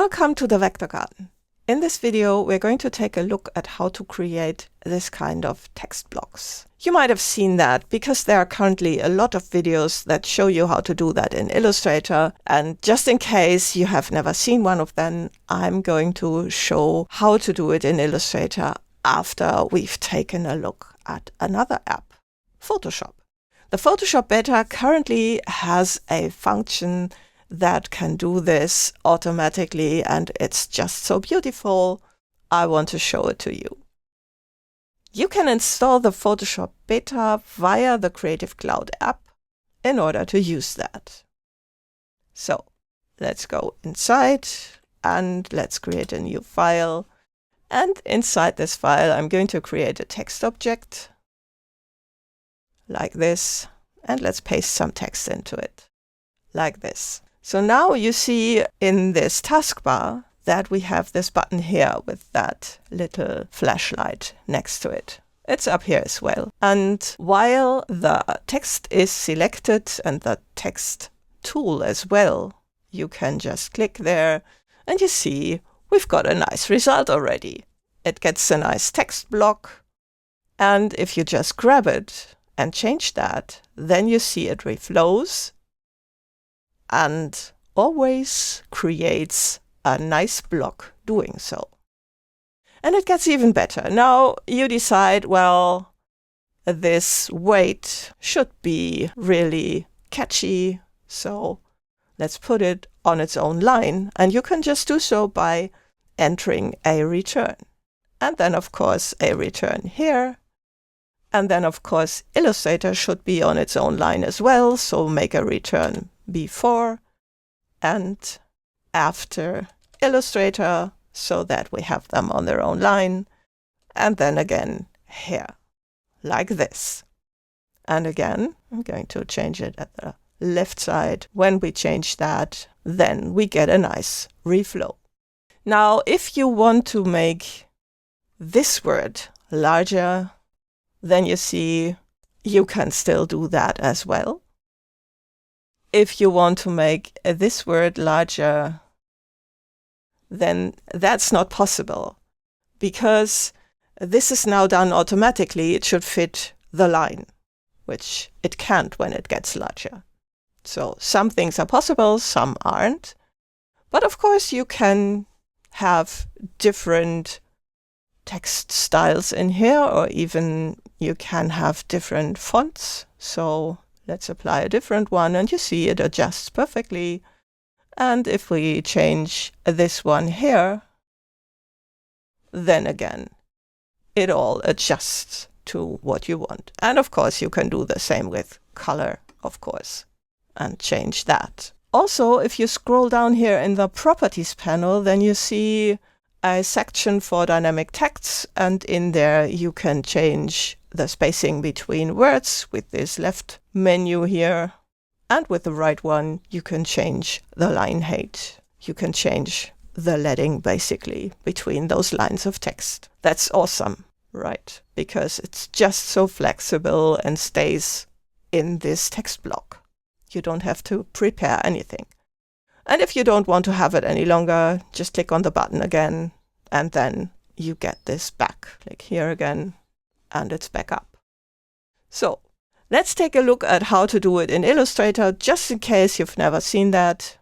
Welcome to the Vector Garden. In this video, we're going to take a look at how to create this kind of text blocks. You might have seen that because there are currently a lot of videos that show you how to do that in Illustrator. And just in case you have never seen one of them, I'm going to show how to do it in Illustrator after we've taken a look at another app, Photoshop. The Photoshop beta currently has a function that can do this automatically, and it's just so beautiful. I want to show it to you. You can install the Photoshop beta via the Creative Cloud app in order to use that. So let's go inside and let's create a new file. And inside this file, I'm going to create a text object like this, and let's paste some text into it like this. So now you see in this taskbar that we have this button here with that little flashlight next to it. It's up here as well. And while the text is selected and the text tool as well, you can just click there and you see we've got a nice result already. It gets a nice text block. And if you just grab it and change that, then you see it reflows and always creates a nice block doing so. And it gets even better. Now you decide, well, this weight should be really catchy, so let's put it on its own line. And you can just do so by entering a return. And then, of course, a return here. And then, of course, Illustrator should be on its own line as well, so make a return before and after Illustrator so that we have them on their own line. And then again here, like this. And again, I'm going to change it at the left side. When we change that, then we get a nice reflow. Now, if you want to make this word larger, then you see you can still do that as well. If you want to make this word larger, then that's not possible because this is now done automatically. It should fit the line, which it can't when it gets larger. So some things are possible, some aren't. But of course, you can have different text styles in here, or even you can have different fonts. So let's apply a different one, and you see it adjusts perfectly. And if we change this one here, then again, it all adjusts to what you want. And of course, you can do the same with color, of course, and change that. Also, if you scroll down here in the Properties panel, then you see a section for dynamic text, and in there you can change the spacing between words with this left menu here, and with the right one you can change the line height. You can change the leading basically between those lines of text. That's awesome, right? Because it's just so flexible and stays in this text block. You don't have to prepare anything. And if you don't want to have it any longer, just click on the button again, and then you get this back. Click here again, and it's back up. So let's take a look at how to do it in Illustrator, just in case you've never seen that.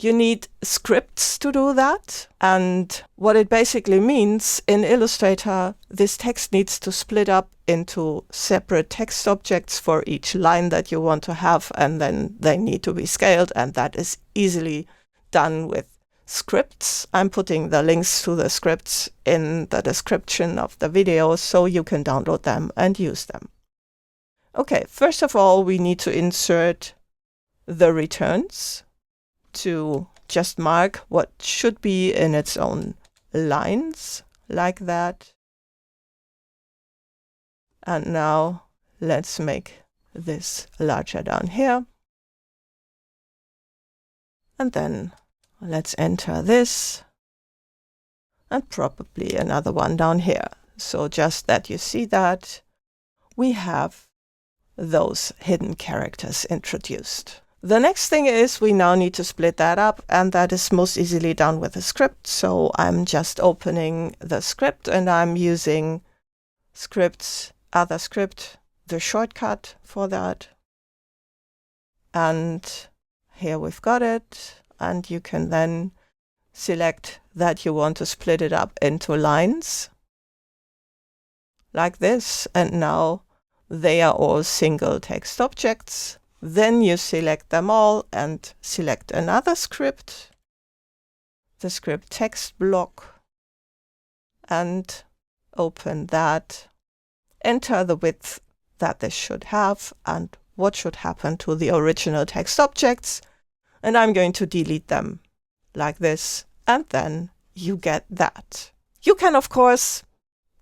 You need scripts to do that. And what it basically means in Illustrator, this text needs to split up into separate text objects for each line that you want to have, and then they need to be scaled, and that is easily done with scripts. I'm putting the links to the scripts in the description of the video so you can download them and use them. Okay, first of all, we need to insert the returns to just mark what should be in its own lines, like that. And now let's make this larger down here. And then let's enter this, and probably another one down here. So just that you see that we have those hidden characters introduced. The next thing is we now need to split that up, and that is most easily done with a script. So I'm just opening the script and I'm using scripts, other script, the shortcut for that. And here we've got it. And you can then select that you want to split it up into lines like this. And now they are all single text objects. Then you select them all and select another script, the script text block, and open that. Enter the width that this should have and what should happen to the original text objects. And I'm going to delete them like this. And then you get that. You can, of course,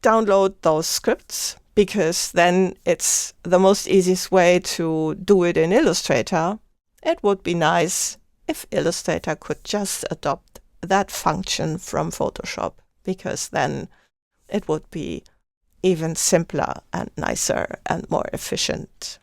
download those scripts, because then it's the most easiest way to do it in Illustrator. It would be nice if Illustrator could just adopt that function from Photoshop, because then it would be even simpler and nicer and more efficient.